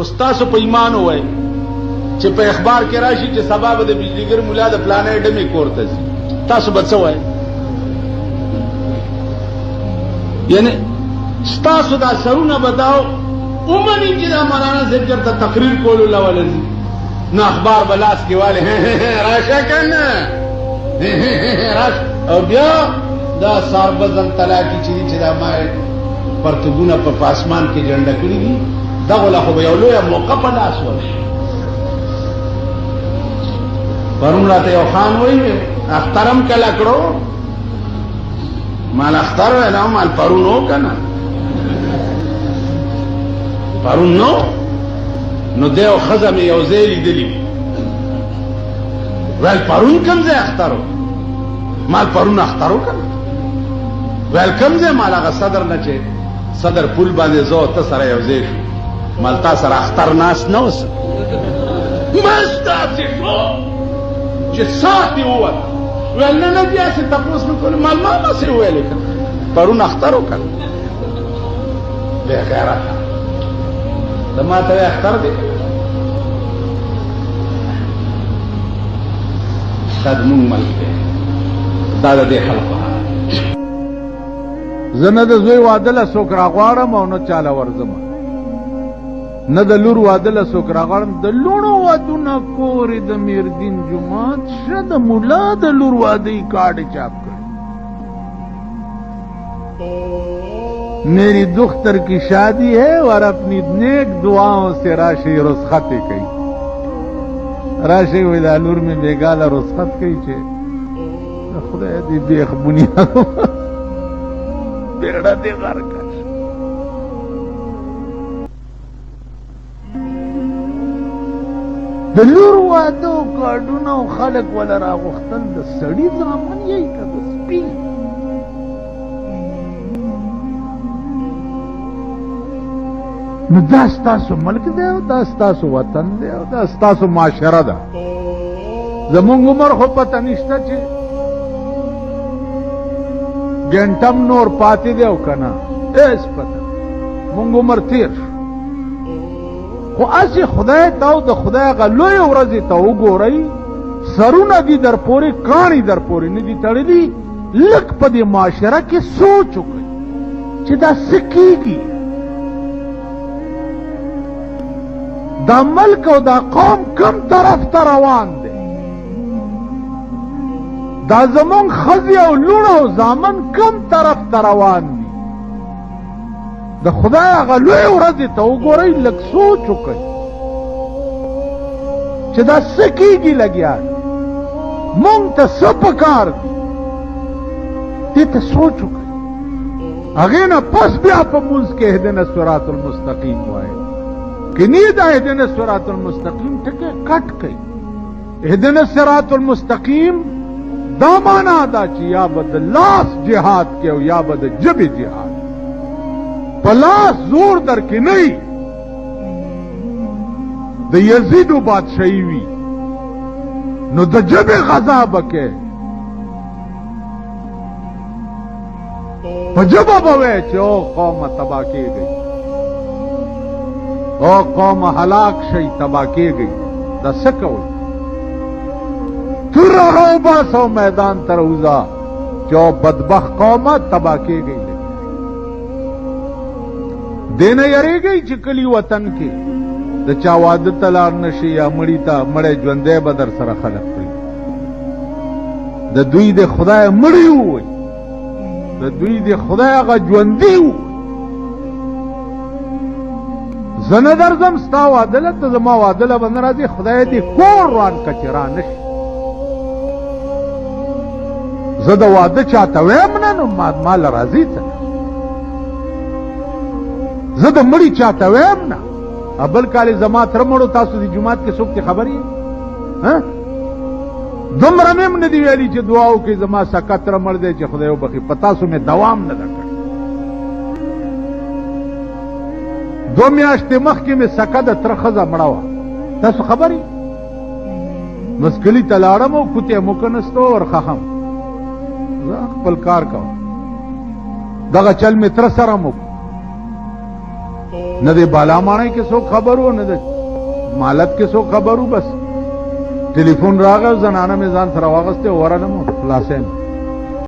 استاسو په ایمان وای چې په اخبار کې راشي چې سبب د بجلیګر مولا د پلانې ډمې کوړته ځي تاسو به څه وای یعنی ستاسو دا سرونه بداو اومني چې دا مولانا صاحب چرته تقریر کولو لولځي نو اخبار بلاس کې والے راشه کنه راش او بیا دا ساربزن طلاقی چې دا ما پرتګونه په پاسمان کې جنډه کړی دي دا ولا خو یو لوی موقع په لاس ورشي پرون راته یو خان وایي اخترم کله کړو مال اختر ولا مال پرون هو کنه پرون نو دیو خزم یو زیلی دلی ول پرون کم ځای اخترو مال پرون اخترو کنه ول کم ځای مال هغه صدر نه چې صدر پول باندې زو ته سره یو ځای مال تا سره اختر ناس نه وس مستاسې شو چې ساتي ووت ول نه بیا څه تاسو نو کول مال ما څه ویل کنه پرون اخترو کنه به خیره دما ته اختر دی قدمون ملکه دا د خلکو زنه د زوی واده له څوک راغواړم او نه چاله ورځم نه د لور واده له څوک راغواړم د لوڼو وادونه کورې د میردین جماعت شه د ملا د لور واده کارډ چاپ کړ میری دختر کی شادی ہے اور اپنی نیک دعاؤں سے راشی رسخت کئی راشی ویدا نور میں بیگالا رسخت کئی چھے خدا دی بیخ بنیاد بیڑا دی غرکش دلور وادو کارڈونا و خلق والا راغختن دا سڑی زامن یہی کا دا سپی نو دا ستاسو ملک دی او دا ستاسو وطن دی او دا ستاسو معاشره ده زمونږ عمر خو پته نشته چې ګنټم نور پاتې دی او که نه هېڅ پته مونږ عمر تېر شو خو هسې خدای ته او د خدای هغه لویې ورځې ته وګورئ سرونه دي در پورې کاڼي در پورې نه دي تړلي لږ په دې معاشره کې سوچ وکړئ چې دا څه کېږي دا ملک او دا قوم کم طرف ته روان دی دا زمون ښځې او لوڼ او زامن کم طرف ته روان دي د خدای هغه لویې ورځې ته وګورئ لږ سوچ وکړئ چې دا څه کېږي لګیا مونږ ته څه پکار دي دې ته سوچ وکړئ هغې نه پس بیا په مونځ کې اهدنا الصراط المستقیم وایي کنی دا اهدنا الصراط المستقیم ټکه کټ کړي اهدنا الصراط المستقیم دا معنا دا چې یا بد لاس جهاد کې او یا بد جب جهاد پلاس زور در کې نه د یزید بادشاہي وی نو د جب غزا بکې په جبه به چې او قوم تبا کېږي او قوم ہلاک شئی تباہ کی گئی دا سکوئی تر رو باسو میدان تروزا جو بدبخ قوم تباہ کی گئی دینا یری گئی چکلی وطن کی دا چاواد تلار نشی یا مڑی تا مڑے جوندے بدر سر خلق کری دا دوی دے خدای مڑی ہوئی دا دوی دے خدای اگا جوندی ہوئی زنه درځم ستا واده له ته زما واده له به نه راځې خدای دې کور روان که چې را نه شي زه د واده چاته ویم نه نو ما له راځي څه زه د مړي چاته ویم نه بل کال زما تره مړو تاسو د جومات کې څوک ته خبر یې دومره مې هم نه دي ویلي چې دعا وکړئ زما سکه تره مړ دی چې خدای وبخي په تاسو مې دوام نه ده کړی 2 میاشتې مخکې مې سکه د تره ښځه مړه وه تاسو خبر یې مسکلي ته لاړم او کوتې مو کنستو ورخښم زه خپل کار کوم دغه چل مې تره سره مو نه د بالامانه کې څوک خبر وو نه د مالت کې څوک خبر وو. بس ټلیفون راغی زنانه مې ځان سره واغسته ورنه مو خلاصین